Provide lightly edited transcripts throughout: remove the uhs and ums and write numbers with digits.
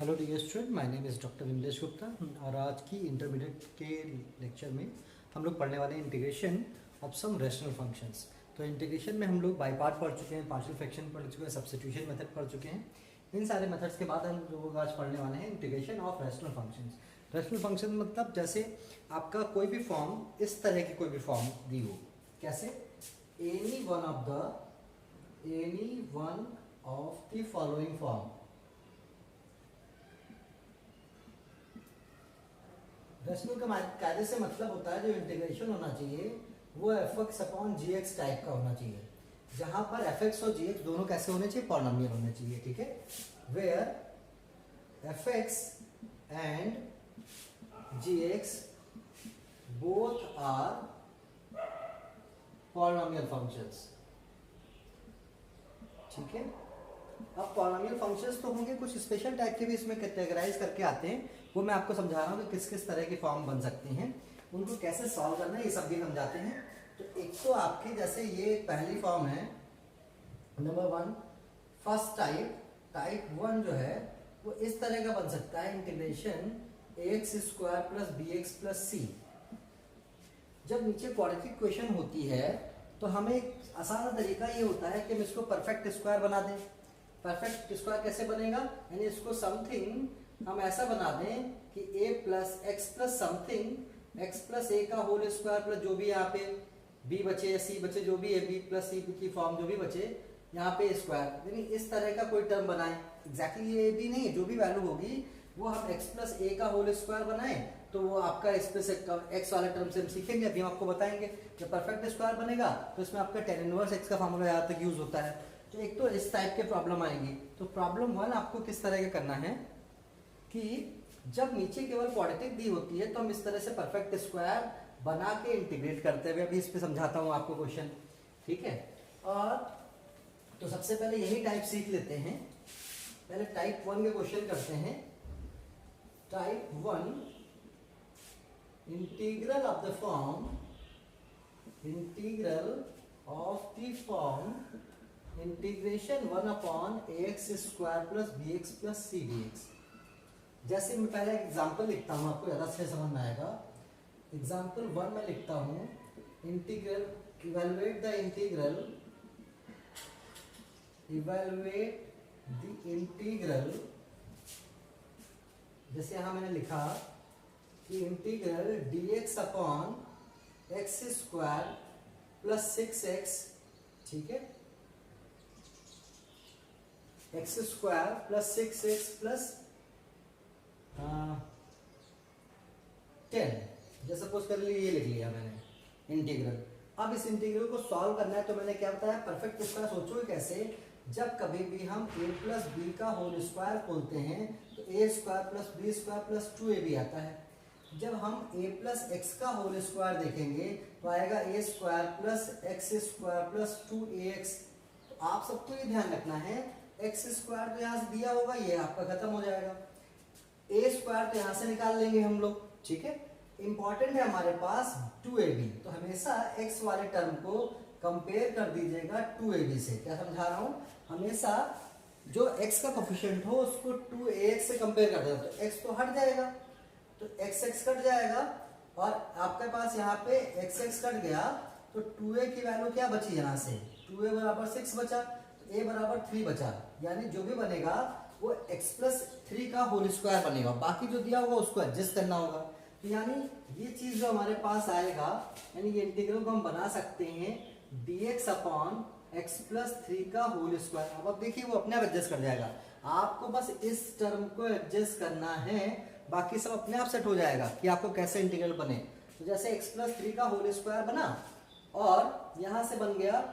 Hello dear student, my name is doctor Vimlesh Gupta. और आज की इंटरमीडिएट के लेक्चर में हम लोग पढ़ने वाले हैं integration of some rational functions. तो इंटीग्रेशन में हम लोग बाय पार्ट पढ़ चुके हैं, पार्शियल फ्रैक्शन पढ़ चुके हैं, सब्स्टिट्यूशन मेथड पढ़ चुके हैं। इन सारे मेथड्स के बाद हम लोग आज पढ़ने वाले हैं integration of rational functions. Rational function मतलब जैसे आपका कोई भी फॉर्म, इस तरह की कोई भी फॉर्म दी हो, कैसे any one of the following form. Rational का कायदे से मतलब होता है जो इंटीग्रेशन होना चाहिए वो एफ एक्स अपॉन जी एक्स टाइप का होना चाहिए, जहां पर एफ एक्स और जी एक्स दोनों कैसे होने चाहिए, पॉलिनोमियल होने चाहिए। ठीक है, where f x and g x both are polynomial functions. ठीक है, अब पॉलिनोमियल फंक्शंस तो होंगे, कुछ स्पेशल टाइप के भी इसमें कैटेगराइज करके आते हैं, वो मैं आपको समझा रहा हूँ कि किस किस तरह की फॉर्म बन सकती हैं, उनको कैसे सॉल्व करना है, ये सब भी समझाते हैं। तो एक तो आपके जैसे ये पहली फॉर्म है number one, first type one जो है वो इस तरह का बन सकता है, integration x square plus b x plus c. जब नीचे क्वाड्रेटिक इक्वेशन होती है तो हमें एक आसान तरीका ये होता है कि हम इसको परफेक्ट स्क्वायर बना दें। परफेक्ट स्क्वायर कैसे बनेगा, यानी इसको समथिंग हम ऐसा बना दें कि a plus x plus something x plus a का होल स्क्वायर प्लस जो भी यहाँ पे b बचे या c बचे, जो भी है b प्लस सी की फॉर्म जो भी बचे यहाँ पे स्क्वायर, यानी इस तरह का कोई टर्म बनाए। एग्जैक्टली ये भी नहीं है, जो भी वैल्यू होगी वो हम x प्लस ए का होल स्क्वायर बनाए तो वो आपका इस पे से x वाले टर्म से हम सीखेंगे, अभी हम आपको बताएंगे। जब परफेक्ट स्क्वायर बनेगा तो इसमें आपका tan इनवर्स x का फॉर्मूला यहाँ तक यूज होता है। तो एक तो इस टाइप के प्रॉब्लम आएंगी। तो प्रॉब्लम वन आपको किस तरह का करना है कि जब नीचे केवल क्वाड्रेटिक दी होती है तो हम इस तरह से परफेक्ट स्क्वायर बना के इंटीग्रेट करते हुए अभी इस पे समझाता हूं आपको क्वेश्चन। ठीक है, और तो सबसे पहले यही टाइप सीख लेते हैं। पहले टाइप वन के क्वेश्चन करते हैं। Type one, integral of the form integration one upon a x square plus b x plus c d x. जैसे मैं पहले एग्जाम्पल लिखता हूँ, आपको ज़्यादा से समझ में आएगा। एग्जाम्पल वन में लिखता हूँ, इंटीग्रल इवेलुएट द इंटीग्रल। जैसे यहाँ मैंने लिखा कि integral D x upon x square plus 6x, ठीक है, x square plus 6x plus 10, जैसे सपोज कर लिए ये लिख लिया मैंने इंटीग्रल। अब इस इंटीग्रल को सॉल्व करना है तो मैंने क्या बताया, परफेक्ट स्क्वायर सोचो कैसे, जब कभी भी हम a प्लस बी का होल स्क्वायर खोलते हैं तो a square plus b square plus 2ab आता है। जब हम a प्लस एक्स का होल स्क्वायर देखेंगे तो आएगा a square plus x square plus 2ax। तो आप सबको ये ध्यान रखना है, एक्स स्क्वायर तो यहाँ से दिया होगा, ये आपका खत्म हो जाएगा, ए स्क्वायर तो यहाँ से निकाल लेंगे हम लोग। ठीक है, इंपॉर्टेंट है हमारे पास 2ab, तो हमेशा x वाले टर्म को कंपेयर कर दीजिएगा 2ab से। क्या समझा रहा हूँ, हमेशा जो x का कोफिशिएंट हो उसको 2ax से कंपेयर कर देगा, तो x तो हट जाएगा, तो x कट जाएगा और आपके पास यहाँ पे x कट गया तो 2a की वैल्यू क्या बची, यहाँ से 2a बराबर 6 बचा, तो a बराबर 3 बचा, यानी जो भी बनेगा वो x प्लस 3 का होल स्क्वायर बनेगा, बाकी जो दिया होगा उसको एडजस्ट करना होगा। तो यानी ये चीज जो हमारे पास आएगा, यानी ये इंटीग्रल को हम बना सकते हैं dx अपॉन एक्स प्लस 3 का होल स्क्वायर। अब देखिए वो अपने आप एडजस्ट कर जाएगा, आपको बस इस टर्म को एडजस्ट करना है, बाकी सब अपने आप सेट हो जाएगा कि आपको कैसे इंटीग्रल बने। तो जैसे x प्लस 3 का होल स्क्वायर बना और यहां से बन गया,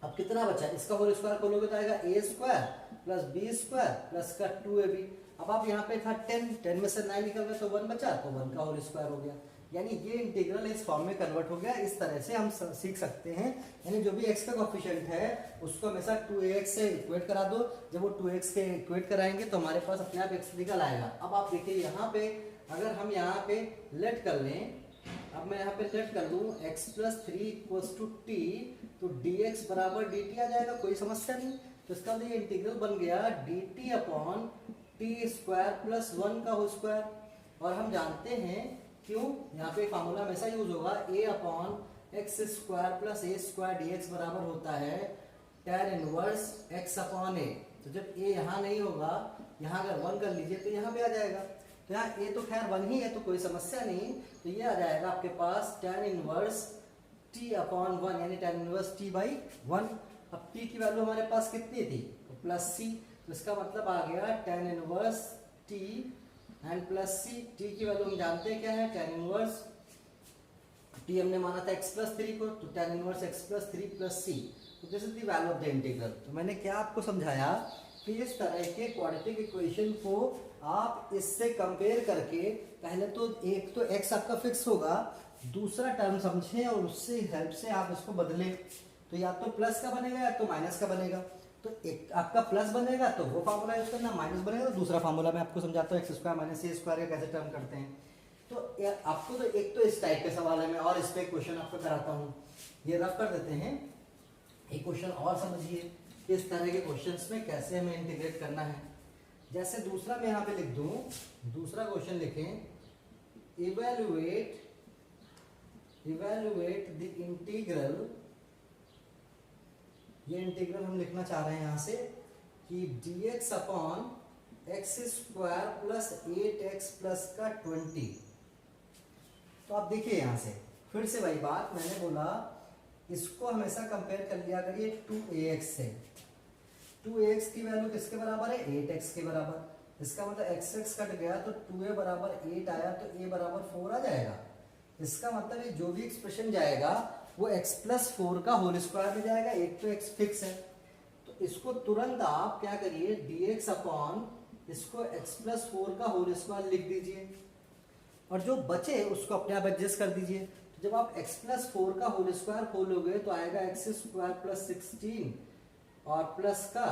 अब कितना बचा, इसका होल स्क्वायर खोलोगे तो आएगा a square plus b square plus का 2ab। अब आप यहाँ पे था 10 में से 9 निकल गया तो 1 बचा, तो 1 का होल स्क्वायर हो गया। यानी ये इंटीग्रल इस फॉर्म में कन्वर्ट हो गया। इस तरह से हम सीख सकते हैं, यानी जो भी x का कोफिशिएंट है उसको हमेशा 2ax से इक्वेट करा दो। जब वो 2x के इक्वेट कराएंगे तो हमारे पास अपने आप x निकल आएगा। अब आप देखिए यहाँ पे अगर हम यहाँ पे लेट कर लें, अब मैं यहाँ पे लेट कर लूँ x plus 3 equals to t, तो dx बराबर dt आ जाएगा, कोई समस्या नहीं। तो इसका ये इंटीग्रल बन गया dt upon T square plus 1 का होल स्क्वायर। और हम जानते हैं क्यों, यहाँ पे फार्मूला हमेशा यूज होगा, a upon x square plus a square D x बराबर होता है tan इनवर्स x अपॉन ए। तो जब a यहाँ नहीं होगा, यहाँ अगर 1 कर लीजिए तो यहाँ पे आ जाएगा। तो यहाँ a तो खैर 1 ही है तो कोई समस्या नहीं, तो ये आ जाएगा आपके पास tan इनवर्स t अपॉन 1 यानी tan इनवर्स t बाई 1। अब t की वैल्यू हमारे पास कितनी थी, तो प्लस c, तो इसका मतलब आ गया tan inverse t and plus c। t की वैल्यू हम जानते हैं क्या है, tan इनवर्स t हमने माना था x प्लस 3 को, तो tan inverse x plus 3 plus c। तो this is the value of the integral. तो मैंने क्या आपको समझाया कि इस तरह के क्वाड्रेटिक इक्वेशन को आप इससे कंपेयर करके पहले तो एक तो x आपका फिक्स होगा, दूसरा टर्म समझें और उससे हेल्प से आप इसको बदलें। तो या तो प्लस का बनेगा या तो माइनस का बनेगा। तो एक आपका प्लस बनेगा तो वो फार्मूला यूज करना, माइनस बनेगा तो दूसरा फार्मूला। मैं आपको समझाता हूँ एक्स स्क्वायर माइनस ए स्क्वायर का कैसे टर्म करते हैं। तो आपको तो एक तो इस टाइप के सवाल है, मैं और इस पे क्वेश्चन आपको कराता हूँ। ये रफ कर देते हैं, एक क्वेश्चन और समझिए इस तरह के क्वेश्चंस में कैसे हमें इंटीग्रेट करना है। जैसे दूसरा मैं यहाँ पे लिख दूं, दूसरा क्वेश्चन लिखें, इवेल्युएट द इंटीग्रल। ये इंटीग्रल हम लिखना चाह रहे हैं यहाँ से कि dx upon x square plus 8x plus का 20। तो आप देखिए यहाँ से फिर से वही बात मैंने बोला, इसको हमेशा कंपेयर कर लिया करिए 2ax से। 2ax की वैल्यू किसके बराबर है, 8x के बराबर। इसका मतलब x कट गया तो 2a बराबर 8 आया तो a बराबर 4 आ जाएगा। इसका मतलब ये जो भी एक्सप्रेशन जाएगा वो x प्लस 4 का होल स्क्वायर में जाएगा। एक तो x फिक्स है, तो इसको तुरंत आप क्या करिए, dx अपॉन इसको x प्लस 4 का होल स्क्वायर लिख दीजिए और जो बचे उसको अपने आप एडजस्ट कर दीजिए। तो जब आप x प्लस 4 का होल स्क्वायर खोलोगे तो आएगा एक्स स्क्वायर प्लस 16 और प्लस का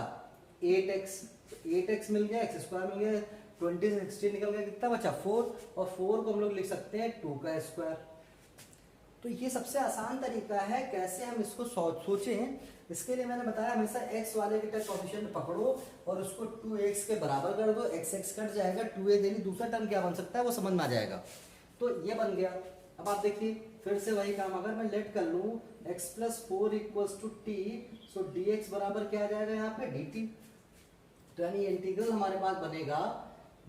8x। 8x मिल गया, एक्स स्क्वायर मिल गया, 20 से 16 निकल गया, कितना बचा 4, और 4 को हम लोग लिख सकते हैं 2 का स्क्वायर। तो ये सबसे आसान तरीका है कैसे हम इसको सोचें। इसके लिए मैंने बताया हमेशा x वाले के टर्म कोएफिशिएंट पकड़ो और उसको 2x के बराबर कर दो, x कट जाएगा, 2a देनी दूसरा टर्म क्या बन सकता है वो समझ में आ जाएगा। तो ये बन गया। अब आप देखिए फिर से वही काम, अगर मैं लेट कर लूँ x plus 4 equals to t, so dx बराबर क्या आ जाएगा यहाँ पे dt। तो यानी इंटीग्रल हमारे पास बनेगा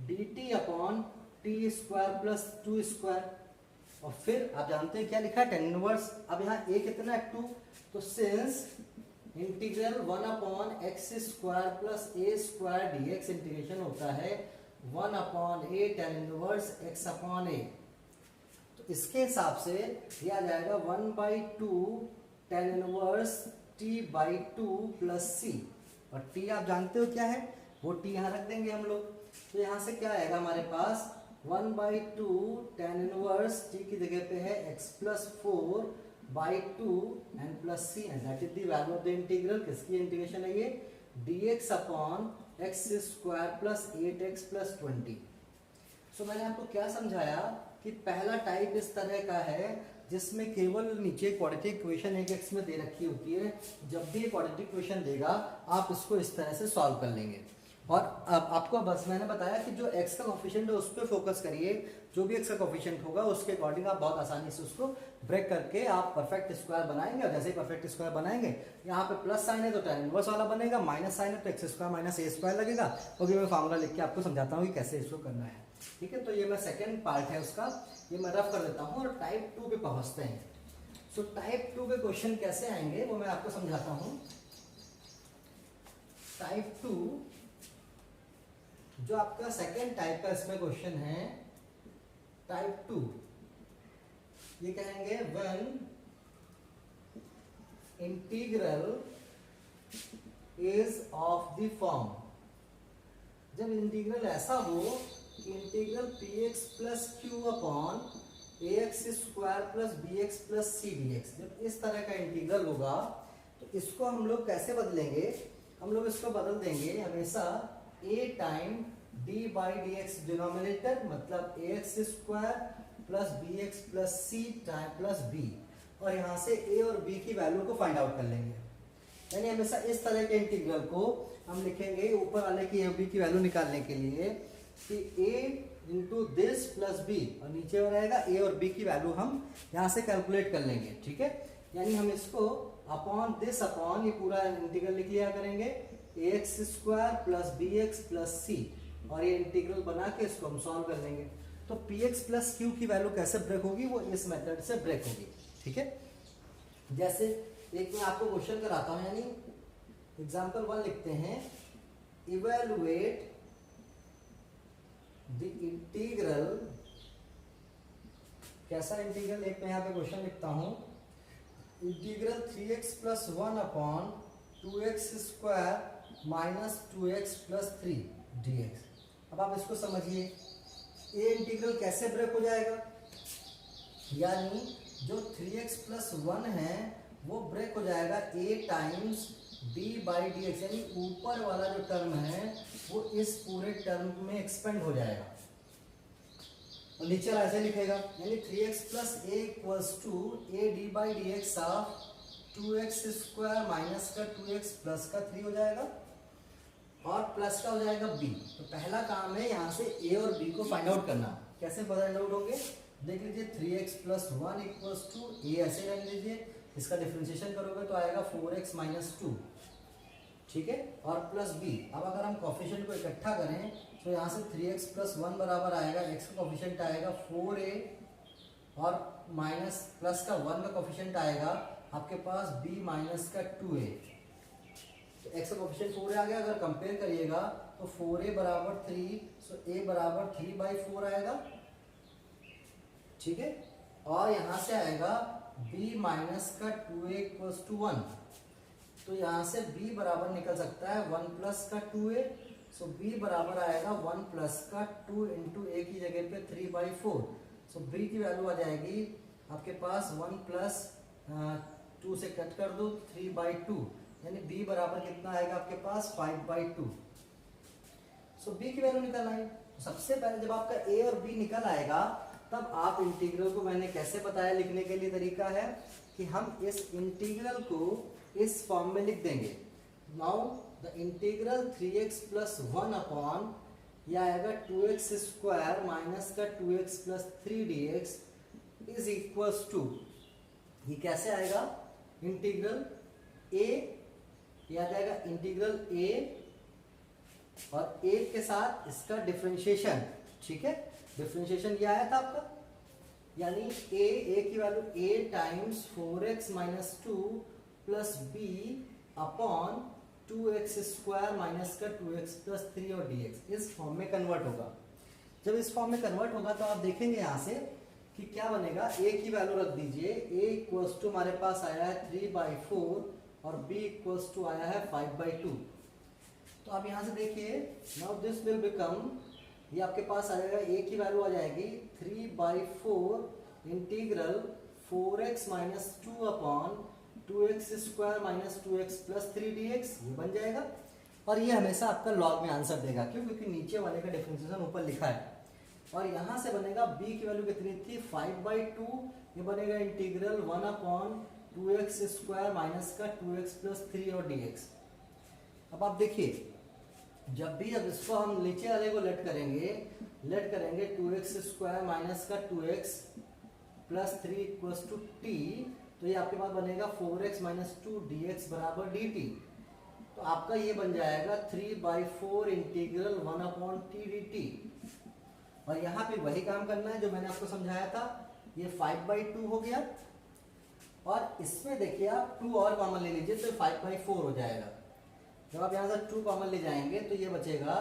dt upon T square plus 2 square. और फिर आप जानते हैं क्या लिखा है, tan इनवर्स। अब यहाँ a कितना है 2, तो since integral 1 upon x square plus a square dx integration होता है 1 upon a tan inverse x upon a। तो इसके हिसाब से ये आ जाएगा 1/2 tan inverse t by 2 plus c। और t आप जानते हो क्या है, वो t यहाँ रख देंगे हम लोग। तो यहाँ से क्या आएगा हमारे पास 1/2 tan इनवर्स t की जगह पे है x plus 4 by 2 and plus c, and that is the value of the integral. किसकी इंटीग्रेशन है ये, dx upon x square plus 8x plus 20। सो मैंने आपको क्या समझाया कि पहला टाइप इस तरह का है जिसमें केवल नीचे क्वाड्रेटिक इक्वेशन एक एक्स में दे रखी होती है। जब भी क्वाड्रेटिक इक्वेशन देगा आप इसको इस तरह से सॉल्व कर लेंगे। और अब आपको बस मैंने बताया कि जो x का कोफिशिएंट है उस पर फोकस करिए, जो भी x का कोफिशिएंट होगा उसके अकॉर्डिंग आप बहुत आसानी से उसको ब्रेक करके आप परफेक्ट स्क्वायर बनाएंगे। और जैसे ही परफेक्ट स्क्वायर बनाएंगे, यहाँ पे प्लस साइन है तो tan इनवर्स वाला बनेगा, माइनस साइन है तो एक्स स्क्वायर माइनस ए स्क्वायर लगेगा। और भी मैं फार्मूला लिख के आपको समझाता हूँ कि कैसे इसको करना है। ठीक है, तो ये मैं सेकेंड पार्ट है उसका, ये मैं रफ कर देता हूँ और टाइप 2 पे पहुँचते हैं। सो टाइप 2 के क्वेश्चन कैसे आएंगे वो मैं आपको समझाता हूँ। टाइप 2 जो आपका सेकेंड टाइप का इसमें क्वेश्चन है, टाइप 2, ये कहेंगे when integral is of the form, जब इंटीग्रल ऐसा हो कि integral px plus Q upon ax square plus bx plus c dx, जब इस तरह का इंटीग्रल होगा तो इसको हम लोग कैसे बदलेंगे, हम लोग इसको बदल देंगे हमेशा a time d by d x denominator, मतलब ax square plus bx plus c time plus b, और यहाँ से a और b की वैल्यू को फाइंड आउट कर लेंगे। यानी हमेशा इस तरह के इंटीग्रल को हम लिखेंगे ऊपर वाले की ए बी की वैल्यू निकालने के लिए कि a into this plus b, और नीचे रहेगा ए और बी की वैल्यू हम यहाँ से कैलकुलेट कर लेंगे, ठीक है। यानी हम इसको अपॉन दिस अपॉन ये पूरा इंटीग्रल लिख लिया करेंगे ax square plus b x plus c, और ये इंटीग्रल बना के इसको हम सॉल्व कर लेंगे। तो पी एक्स प्लस क्यू की वैल्यू कैसे ब्रेक होगी, वो इस मेथड से ब्रेक होगी, ठीक है। जैसे एक मैं आपको क्वेश्चन कराता हूं, यानी एग्जाम्पल 1 लिखते हैं, इवेलुएट द इंटीग्रल, कैसा इंटीग्रल, एक मैं यहाँ पे क्वेश्चन लिखता हूं, integral 3x plus 1 upon 2x square minus 2x plus 3 dx। अब आप इसको समझिए, ये इंटीग्रल कैसे ब्रेक हो जाएगा, यानी जो 3x प्लस 1 है वो ब्रेक हो जाएगा a times d by d x, यानी ऊपर वाला जो टर्म है वो इस पूरे टर्म में एक्सपेंड हो जाएगा, और नीचे ऐसे लिखेगा, यानी 3x plus a equals to a d by d x of 2x square minus का 2x प्लस का 3 हो जाएगा, और प्लस का हो जाएगा b। तो पहला काम है यहाँ से a और b को फाइंड आउट करना। कैसे फाइंड आउट होंगे, देख लीजिए 3x plus 1 equals to a, ऐसे रख लीजिए, इसका डिफरेंशिएशन करोगे तो आएगा 4x माइनस 2, ठीक है, और प्लस b। अब अगर हम कोफिशिएंट को इकट्ठा करें तो यहाँ से 3x प्लस 1 बराबर आएगा, x का कोफिशिएंट आएगा 4a, और माइनस प्लस का 1 का कोफिशिएंट आएगा आपके पास b माइनस का 2a। तो x का कोफिशिएंट 4 आ गया, अगर कंपेयर करिएगा तो 4a बराबर 3, सो a बराबर 3/4 आएगा, ठीक है, और यहाँ से आएगा b माइनस का 2a इक्वल्स टू 1। तो यहाँ से b बराबर निकल सकता है 1 प्लस का 2a, सो b बराबर आएगा 1 प्लस का 2 इंटू a की जगह पे 3/4, सो b की वैल्यू आ जाएगी आपके पास 1 प्लस 2 से कट कर दो 3/2, यानी b बराबर कितना आएगा आपके पास 5/2। सो b की वैल्यू निकल आई। सबसे पहले जब आपका a और b निकल आएगा तब आप इंटीग्रल को, मैंने कैसे बताया लिखने के लिए तरीका है कि हम इस इंटीग्रल को इस फॉर्म में लिख देंगे। Now the integral 3x plus 1 upon यह आएगा 2x स्क्वायर माइनस का 2x plus 3 dx is equals to, ये कैसे आएगा, इंटीग्रल a, याद आएगा इंटीग्रल a और a के साथ इसका डिफरेंशिएशन, ठीक है, डिफरेंशिएशन ये आया था आपका, यानी a की value a times 4x minus 2 plus b upon 2x square minus का 2x प्लस 3 और dx इस फॉर्म में कन्वर्ट होगा। जब इस फॉर्म में कन्वर्ट होगा तो आप देखेंगे यहाँ से कि क्या बनेगा, a की वैल्यू रख दीजिए, a इक्वल्स टू हमारे पास आया है 3/4 और b इक्वल्स टू आया है 5/2। तो आप यहाँ से देखिए, नाउ दिस विल बिकम, ये आपके पास आएगा, a की वैल्यू आ जाएगी 3/4 integral 4x minus 2 upon 2x square minus 2x plus 3 dx, ये बन जाएगा, और ये हमेशा आपका लॉग में आंसर देगा, क्यों, क्योंकि नीचे वाले का डिफरेंशिएशन ऊपर लिखा है। और यहाँ से बनेगा b की वैल्यू कितनी थी 5/2, ये बनेगा integral 1 upon 2x square minus का 2x प्लस 3 और dx। अब आप देखिए, जब भी अब इसको हम नीचे वाले को लेट करेंगे 2x स्क्वायर माइनस का 2x plus 3 equals to t, तो ये आपके पास बनेगा 4x माइनस 2 dx बराबर dt। तो आपका ये बन जाएगा 3/4 इंटीग्रल 1 अपॉन t dt। और यहाँ पे वही काम करना है जो मैंने आपको समझाया था, ये 5/2 हो गया, और इसमें देखिए आप 2 और कॉमन ले लीजिए तो 5/4 हो जाएगा। जब आप यहाँ से 2 कॉमन ले जाएंगे तो ये बचेगा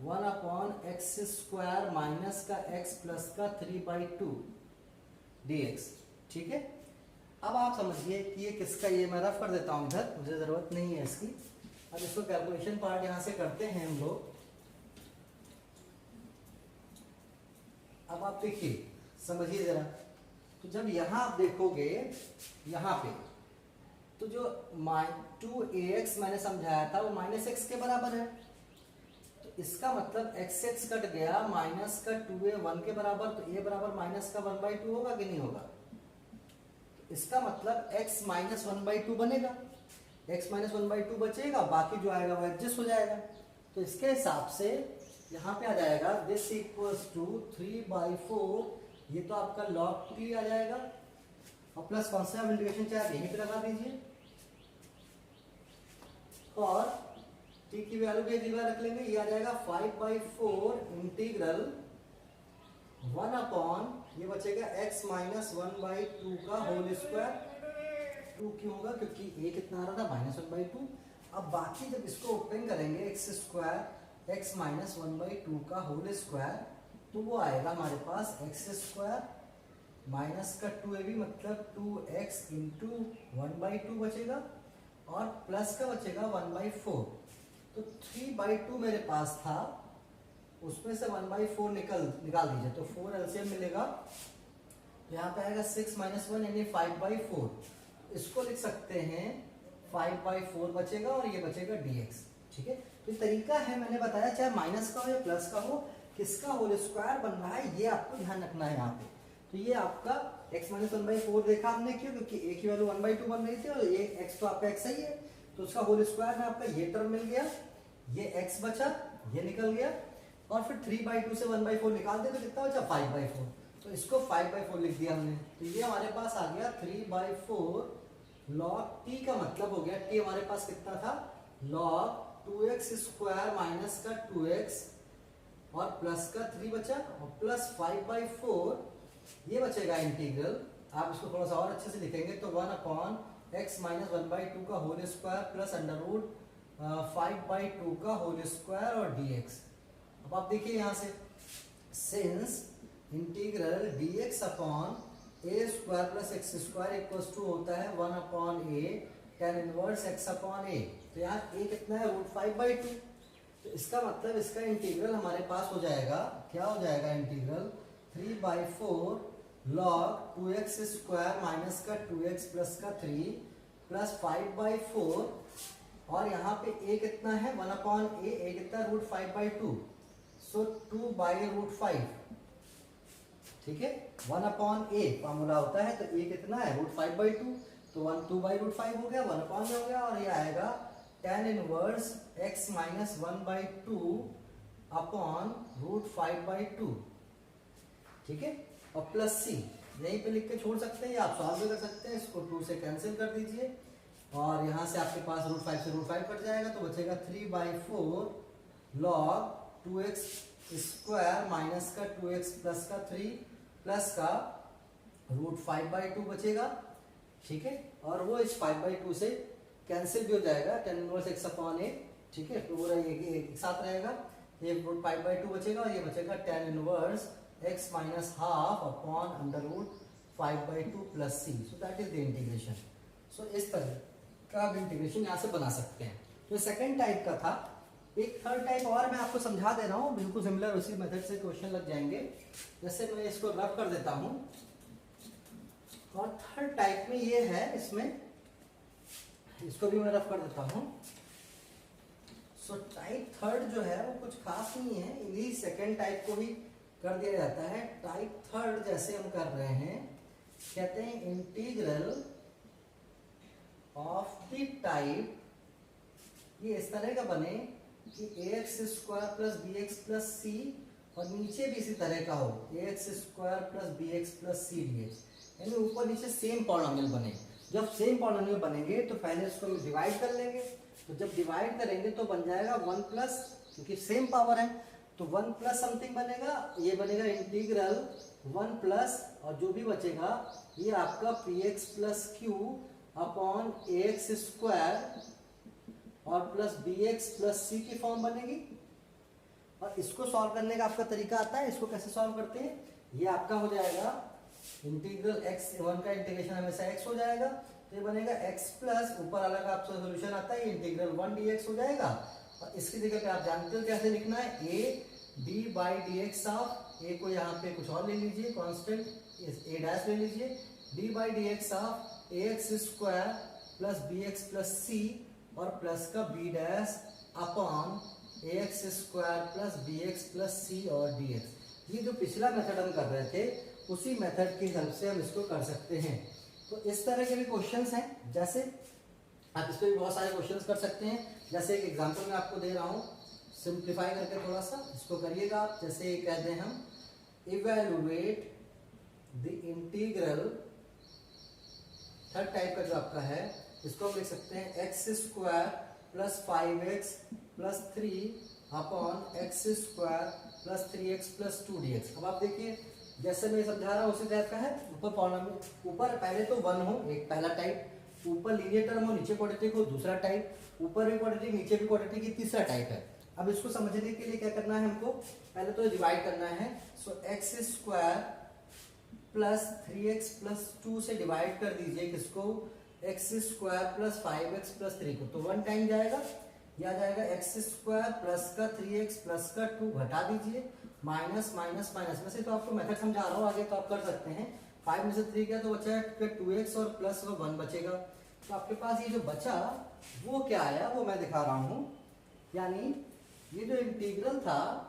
1 अपॉन एक्स स्क्वायर माइनस का x प्लस का 3/2 dx, ठीक है। अब आप समझिए कि ये किसका, ये मैं रफ कर देता हूँ इधर, मुझे ज़रूरत नहीं है इसकी। अब इसको कैलकुलेशन पार्ट यहाँ से करते हैं हम लोग। अब आप देखिए, समझिए ज़रा, तो जब यहाँ आप देखोगे यहाँ पे, तो जो 2ax मैंने समझाया था वो माइनस एक्स के बराबर है, तो इसका मतलब x कट गया, माइनस का 2a 1 के बराबर, तो a बराबर माइनस का 1/2 होगा कि नहीं होगा। तो इसका मतलब x माइनस 1/2 बनेगा, x माइनस 1/2 बचेगा, बाकी जो आएगा वो एडजस्ट हो जाएगा। तो इसके हिसाब से यहाँ पे आ जाएगा दिस इक्वल्स टू 3/4, ये तो आपका log t आ जाएगा, और प्लस कौन सा आप इंटीग्रेशन चाहे आप यहीं पे लगा दीजिए, और t की वैल्यू भी एक रख लेंगे, ये आ जाएगा 5/4 इंटीग्रल 1 अपॉन ये बचेगा x माइनस 1/2 का होल स्क्वायर। 2 क्यों होगा, क्योंकि a कितना आ रहा था -1/2। अब बाकी जब इसको ओपन करेंगे एक्स स्क्वायर x माइनस 1/2 का होल स्क्वायर, तो वो आएगा हमारे पास एक्स स्क्वायर माइनस का 2ab मतलब 2x इंटू 1/2 बचेगा, और प्लस का बचेगा 1/4। तो 3/2 मेरे पास था, उसमें से 1/4 निकाल दीजिए तो 4 एलसीएम मिलेगा। तो यहाँ पे आएगा 6 माइनस 1 यानी 5/4। इसको लिख सकते हैं 5/4 बचेगा, और ये बचेगा dx। ठीक है, तो तरीका है मैंने बताया, चाहे माइनस का हो या प्लस का हो, किसका होल स्क्वायर बन रहा है ये आपको ध्यान रखना है यहाँ पे। तो ये आपका x माइनस 1/4 देखा हमने क्यों, क्योंकि a की वैल्यू 1/2 बन रही थी, और ये x तो आपका x ही है, तो उसका होल स्क्वायर में आपका ये टर्म मिल गया, ये x बचा, ये निकल गया, और फिर 3/2 से 1/4 निकाल दे तो कितना बचा 5/4। तो इसको 5/4 लिख दिया हमने, तो ये हमारे पास आ गया 3/4 log t का मतलब हो गया, t हमारे पास कितना था log 2x स्क्वायर माइनस का 2x और प्लस का 3 बचा, और प्लस 5/4 ये बचेगा इंटीग्रल, आप इसको थोड़ा सा और अच्छे से लिखेंगे तो 1 अपॉन x माइनस 1/2 का whole square plus under root 5/2 का होल स्क्वायर और dx। अब आप देखिए यहाँ से, since integral dx upon a square plus x square equals to होता है 1 upon a tan inverse x upon a, तो यहाँ a कितना है √5/2। तो इसका मतलब इसका इंटीग्रल हमारे पास हो जाएगा, क्या हो जाएगा integral 3/4 log 2x square minus का 2x प्लस का 3 प्लस 5/4, और यहाँ पे a कितना है 1 अपॉन a कितना √5/2, सो 2/√5। ठीक है, 1 अपॉन a फॉर्मूला होता है, तो a कितना है √5/2, तो 2/√5 हो गया, 1 अपॉन हो गया, और ये आएगा tan inverse x minus 1/2 upon √5/2। ठीक है, और प्लस c यहीं पे लिख के छोड़ सकते हैं, या आप सॉल्व भी कर सकते हैं, इसको 2 से कैंसिल कर दीजिए, और यहाँ से आपके पास √5 से √5 कट जाएगा, तो बचेगा 3/4 log 2x स्क्वायर माइनस का 2x प्लस का 3 प्लस का √5/2 बचेगा। ठीक है, और वो इस 5/2 से कैंसिल भी हो जाएगा, tan inverse x upon a। ठीक है, तो पूरा ये एक साथ रहेगा, ये √5/2 बचेगा, और ये बचेगा tan inverse x minus half upon under root 5/2 plus c। So that is the integration. So इस तरह का आप इंटीग्रेशन यहाँ से बना सकते हैं। तो सेकंड टाइप का था। एक थर्ड टाइप और मैं आपको समझा दे रहा हूँ, बिल्कुल सिमिलर उसी मेथड से क्वेश्चन लग जाएंगे। जैसे मैं इसको रफ कर देता हूँ, और थर्ड टाइप में ये है, इसमें इसको भी मैं रफ कर देता हूँ। सो टाइप थर्ड जो है वो कुछ खास नहीं है, इन्हीं सेकंड टाइप को ही कर दिया जाता है। टाइप थर्ड जैसे हम कर रहे हैं, कहते हैं इंटीग्रल ऑफ द टाइप, ये इस तरह का बने कि ax square plus bx plus c, और नीचे भी इसी तरह का हो ax square plus bx plus c dx, यानी ऊपर नीचे सेम पॉलिनोमियल बने। जब सेम पॉलिनोमियल बनेंगे तो पहले इसको डिवाइड कर लेंगे, तो जब डिवाइड करेंगे तो बन जाएगा 1 प्लस, क्योंकि सेम पावर है तो 1 प्लस समथिंग बनेगा, ये बनेगा इंटीग्रल 1 प्लस, और जो भी बचेगा ये आपका px plus q upon ax square और प्लस bx प्लस c की फॉर्म बनेगी। और इसको सॉल्व करने का आपका तरीका आता है, इसको कैसे सॉल्व करते हैं, ये आपका हो जाएगा इंटीग्रल x1 का इंटीग्रेशन हमेशा x हो जाएगा, तो ये बनेगा x प्लस ऊपर अलग आपका सोल्यूशन आता है, इंटीग्रल 1 dx हो जाएगा। और इसकी जगह पे आप जानते हो कैसे लिखना है, a d by dx of a को यहाँ पे कुछ और ले लीजिए कांस्टेंट a डैश ले लीजिए, d by dx of ax square plus bx plus c और प्लस का b dash upon ax square plus bx plus c और dx। ये जो पिछला मेथड हम कर रहे थे उसी मेथड की हेल्प से हम इसको कर सकते हैं। तो इस तरह के भी क्वेश्चंस हैं, जैसे आप इस पर भी बहुत सारे क्वेश्चंस कर सकते हैं। जैसे एक एग्जांपल मैं आपको दे रहा हूँ, सिंप्लीफाई करके थोड़ा सा इसको करिएगा आप। जैसे कह दें हम, evaluate the integral, third type का जो आपका है, इसको हम लिख सकते हैं x square plus 5x plus 3 upon x square plus 3x plus 2dx। अब आप देखिए, जैसे मैं समझा रहा हूँ उसी टाइप का है। ऊपर पॉलिनोमियल, ऊपर पहले तो 1 हो, एक पहला टाइप, ऊपर लीनियर टर्म हो, नीचे क्वाड्रेटिक हो, दूसरा टाइप, ऊपर भी क्वाड्रेटिक नीचे भी क्वाड्रेटिक, ये तीसरा टाइप है। अब इसको समझने के लिए क्या करना है हमको, पहले तो डिवाइड करना है। So x square plus 3x plus 2 से डिवाइड कर दीजिए किसको, x square plus 5x plus 3 को, तो 1 टाइम जाएगा, या जाएगा एक्स स्क्वायर प्लस का 3x प्लस का 2 घटा दीजिए, माइनस माइनस माइनस। वैसे तो आपको मेथड समझा रहा हूँ, आगे तो आप कर सकते हैं। 5 में से 3 गया तो बचा 2x और प्लस 1 बचेगा। तो आपके पास ये जो बचा वो क्या आया, वो मैं दिखा रहा हूँ। यानी ये जो इंटीग्रल था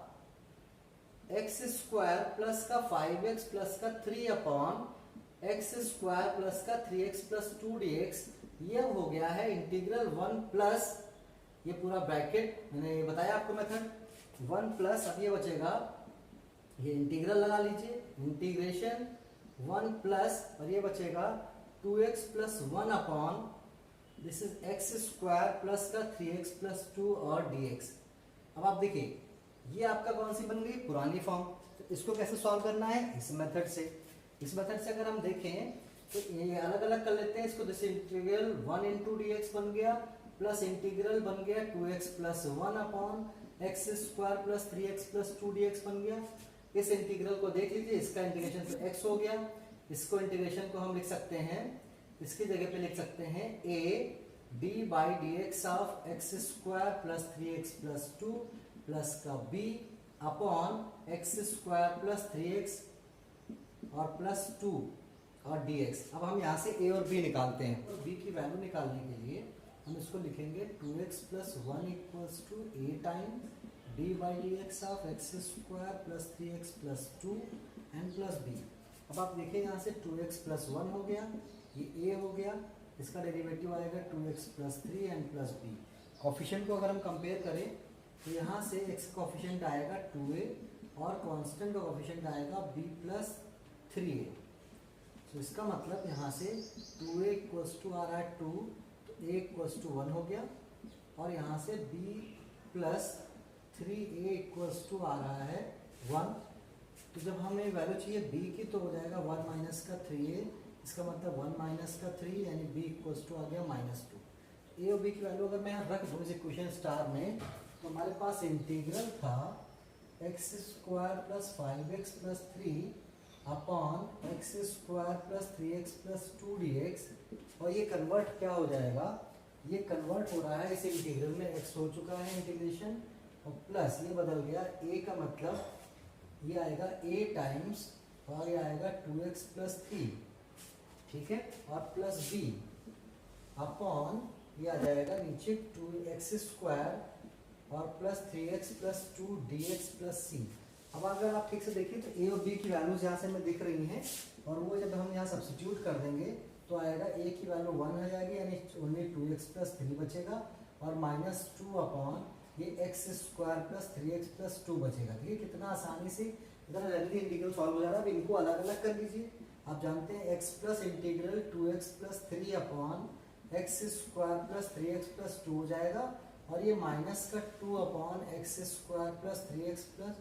एक्स स्क्वायर प्लस का 5x प्लस का 3 अपॉन एक्स स्क्वायर प्लस का 3x प्लस 2dx, ये हो गया है इंटीग्रल 1 प्लस, ये पूरा ब्रैकेट मैंने ये बताया आपको मेथड, 1 प्लस, अब ये बचेगा, ये इंटीग्रल लगा लीजिए, इंटीग्रेशन 1 प्लस, और ये बचेगा 2x plus 1 upon this is x square plus का 3x प्लस 2 और dx। अब आप देखिए, ये आपका कौन सी बन गई, पुरानी फॉर्म। तो इसको कैसे सॉल्व करना है, इस मेथड से। इस मेथड से अगर हम देखें तो ये अलग अलग कर लेते हैं इसको। जैसे इंटीग्रल 1 इंटू dx बन गया, प्लस इंटीग्रल बन गया 2x plus 1 upon x square plus 3x plus 2dx बन गया। इस इंटीग्रल को देख लीजिए, इसका इंटीग्रेशन तो x हो गया, इसको इंटीग्रेशन को हम लिख सकते हैं, इसकी जगह पे लिख सकते हैं a d by d x of x square plus 3x plus 2 plus का b upon x square plus 3x और प्लस 2 और dx। अब हम यहाँ से a और b निकालते हैं, और b की वैल्यू निकालने के लिए हम इसको लिखेंगे 2x plus 1 equals to a time d by d x of x square plus 3x plus 2 and plus b। अब आप देखिए यहाँ से 2x प्लस 1 हो गया, ये a हो गया, इसका डेरिवेटिव आएगा 2x plus 3 and plus b। Coefficient को अगर हम कंपेयर करें तो यहाँ से x का कॉफिशिएंट आएगा 2a और कांस्टेंट का कॉफिशिएंट आएगा b प्लस 3a। तो इसका मतलब यहाँ से 2a इक्वल्स टू आ रहा है 2, तो a इक्वल्स टू 1 हो गया, और यहाँ से b plus 3a equals to आ रहा है 1। तो जब हमें वैल्यू चाहिए b की तो हो जाएगा 1 माइनस का 3a, इसका मतलब 1 माइनस का 3, यानी b इक्वल्स टू आ गया -2। a और b की वैल्यू अगर मैं रख दूँ इस इक्वेशन स्टार में, तो हमारे पास इंटीग्रल था x square plus 5x plus 3 upon x square plus 3x plus 2dx, और ये कन्वर्ट क्या हो जाएगा, ये कन्वर्ट हो रहा है इस इंटीग्रल में, x हो चुका है इंटीग्रेशन, और प्लस ये बदल गया, a का मतलब ये आएगा a टाइम्स, और ये आएगा 2x प्लस 3, ठीक है, और प्लस b अपॉन ये आ जाएगा नीचे 2x स्क्वायर और plus 3x plus 2dx plus c। अब अगर आप ठीक से देखिए तो a और b की वैल्यूज यहाँ से हमें दिख रही हैं, और वो जब हम यहाँ सब्स्टिट्यूट कर देंगे तो आएगा a की वैल्यू 1 हो जाएगी, यानी ओनली 2x प्लस 3 बचेगा, और -2 अपॉन ये x square plus 3x plus 2 बचेगा। ठीक है, कितना आसानी से इतना जल्दी इंटीग्रल सॉल्व हो जा रहा है। अब इनको अलग अलग कर लीजिए। आप जानते हैं x plus integral 2x plus 3 upon x square plus 3x plus 2 हो जाएगा, और ये माइनस का 2 upon x square plus 3x plus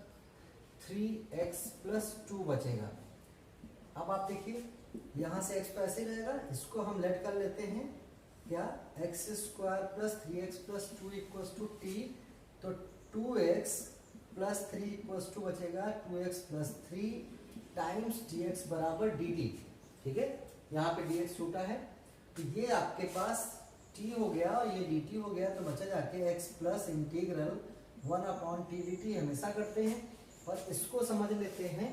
3x plus 2 बचेगा। अब आप देखिए यहाँ से x तो ऐसे ही रहेगा, इसको हम लेट कर लेते हैं क्या, x square plus 3x plus 2 equals to t, तो 2x प्लस 3 इक्वल्स टू बचेगा 2x प्लस 3 टाइम्स dx बराबर dt। ठीक है, यहाँ पे dx छूटा है, तो ये आपके पास t हो गया और ये dt हो गया, तो बचा जाके x plus integral 1 upon T dt हमेशा करते हैं। और इसको समझ लेते हैं,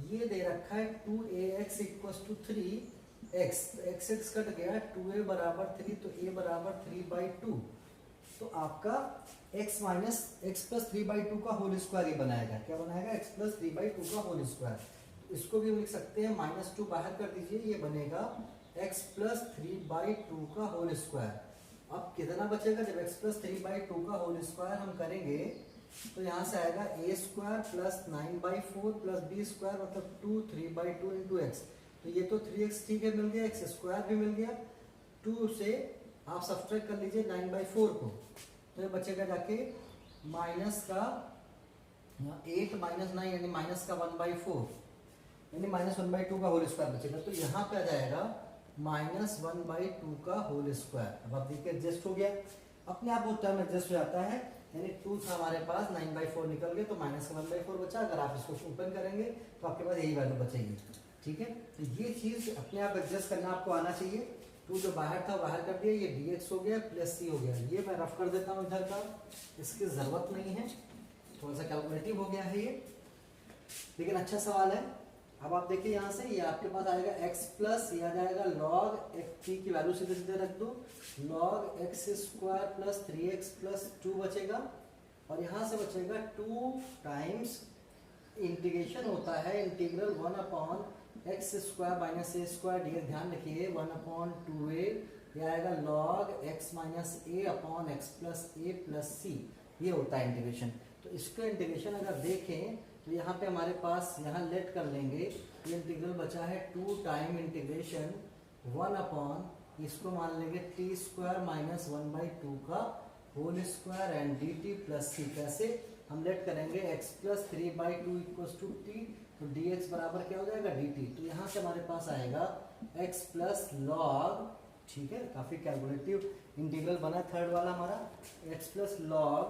ये दे रखा है 2ax equals to 3x, x x cut गया, 2a बराबर 3, तो a बराबर 3/2, तो आपका x माइनस एक्स प्लस 3/2 का होल स्क्वायर ये बनाएगा। क्या बनाएगा, x प्लस 3/2 का होल स्क्वायर। इसको भी हम लिख सकते हैं, -2 बाहर कर दीजिए, ये बनेगा x प्लस 3/2 का होल स्क्वायर। अब कितना बचेगा, जब x प्लस 3/2 का होल स्क्वायर हम करेंगे तो यहाँ से आएगा a square plus 9/4 plus b square मतलब 2 3/2 इंटू एक्स। तो ये तो 3x ठीक है मिल गया, एक्स स्क्वायर भी मिल गया, 2 से आप सब्सट्रैक्ट कर लीजिए 9/4 को, तो ये बचेगा जाके माइनस का 8 माइनस 9 यानी माइनस का 1/4 यानी -1/2 का होल स्क्वायर बचेगा। तो यहाँ पे आ जाएगा -1/2 का होल स्क्वायर। अब आप देखिए एडजस्ट हो गया, अपने आप वो टर्म एडजस्ट हो जाता है, यानी 2 था हमारे पास 9/4 निकल गया तो -1/4 बचा। अगर आप इसको ओपन करेंगे तो आपके पास यही वैल्यू बचेगी। ठीक है, तो ये चीज़ अपने आप एडजस्ट करना आपको आना चाहिए। 2 जो बाहर था बाहर कर दिया, ये dx हो गया प्लस c हो गया। ये मैं रफ कर देता हूँ इधर का, इसकी ज़रूरत नहीं है, थोड़ा सा कैलकुलेटिव हो गया है ये, लेकिन अच्छा सवाल है। अब आप देखिए यहाँ से ये आपके पास आएगा x प्लस, ये आ जाएगा log t की वैल्यू सीधे सीधे रख दो, log x square plus 3x plus 2 बचेगा, और यहाँ से बचेगा 2 टाइम्स इंटीग्रेशन होता है integral 1/x square minus a square D. ध्यान रखिए 1/2a, ये आएगा log x minus a upon x plus a plus c, ये होता है इंटीग्रेशन। तो इसका इंटीग्रेशन अगर देखें तो यहाँ पे हमारे पास यहाँ लेट कर लेंगे, ये इंटीग्रल बचा है 2 टाइम इंटीग्रेशन 1 इसको मान लेंगे t स्क्वायर माइनस 1/2 का whole square and dt plus c। कैसे हम लेट करेंगे x plus 3/2 equals to t, तो dx बराबर क्या हो जाएगा dt। तो यहाँ से हमारे पास आएगा x प्लस लॉग, ठीक है काफ़ी कैलकुलेटिव इंटीग्रल बना थर्ड वाला हमारा, x plus log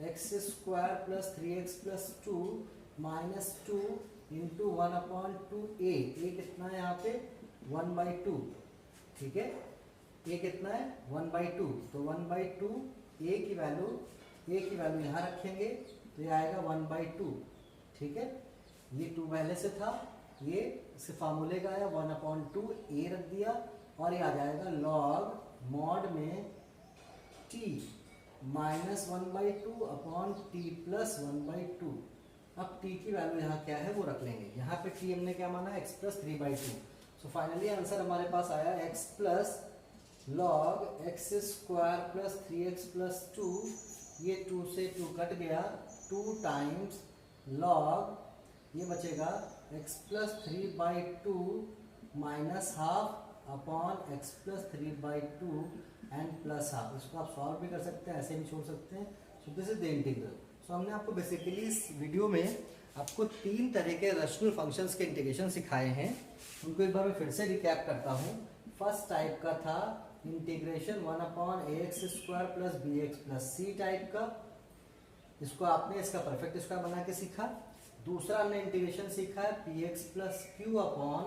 x square plus 3x plus 2 minus 2 into 1/2a। ए कितना है यहाँ पे 1/2, ठीक है, ए कितना है 1/2, तो 1/2 ए की वैल्यू यहाँ रखेंगे तो ये आएगा 1/2, ठीक है। ये 2 पहले से था, ये इसके फार्मूले का आया 1/2 ए रख दिया, और ये आ जाएगा लॉग मॉड में t minus 1/2 upon T plus 1/2। अब t की वैल्यू यहाँ क्या है वो रख लेंगे, यहाँ पे t हमने क्या माना x plus 3/2। So finally answer हमारे पास आया x plus log x square plus 3x plus 2, ये 2 से 2 कट गया, 2 टाइम्स लॉग ये बचेगा x plus 3/2 minus half upon x plus 3/2 and plus half. इसको आप सॉल्व भी कर सकते हैं, ऐसे भी छोड़ सकते हैं। So this is the integral. So हमने आपको बेसिकली इस वीडियो में आपको 3 तरह के रेशनल फंक्शंस के इंटीग्रेशन सिखाए हैं, उनको एक बार मैं फिर से रिकैप करता हूँ। फर्स्ट टाइप का था integration 1/ax square plus bx plus c type का, इसको आपने इसका परफेक्ट स्क्वायर बना के सीखा। दूसरा हमने इंटीग्रेशन सीखा है px plus q upon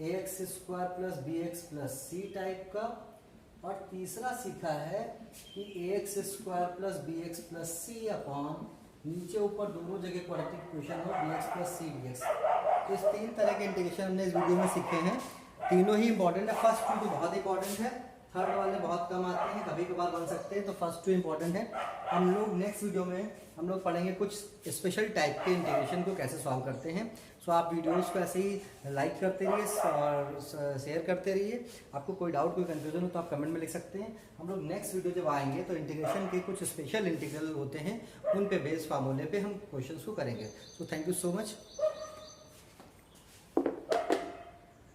ax square plus bx plus c type का, और तीसरा सीखा है कि ax square plus bx plus c upon नीचे ऊपर दोनों जगह क्वाड्रेटिक इक्वेशन हो bx प्लस c dx। तो इस 3 तरह के इंटीग्रेशन हमने इस वीडियो में सीखे हैं, तीनों ही इंपॉर्टेंट है। फर्स्ट 2 तो बहुत इंपॉर्टेंट है, थर्ड वाले बहुत कम आते हैं, कभी कभार बन सकते हैं, तो फर्स्ट 2 इंपॉर्टेंट है। हम लोग नेक्स्ट वीडियो में हम लोग पढ़ेंगे कुछ स्पेशल टाइप के इंटीग्रेशन को कैसे सॉल्व करते हैं। सो आप वीडियोस को ऐसे ही लाइक करते रहिए और शेयर करते रहिए। आपको कोई डाउट कोई कंफ्यूजन हो तो आप कमेंट में लिख सकते हैं। हम लोग नेक्स्ट वीडियो जब आएंगे तो इंटीग्रेशन के कुछ स्पेशल इंटीग्रल होते हैं, उन पे बेस्ड फार्मूले पे हम क्वेश्चंस को करेंगे। So thank you so much.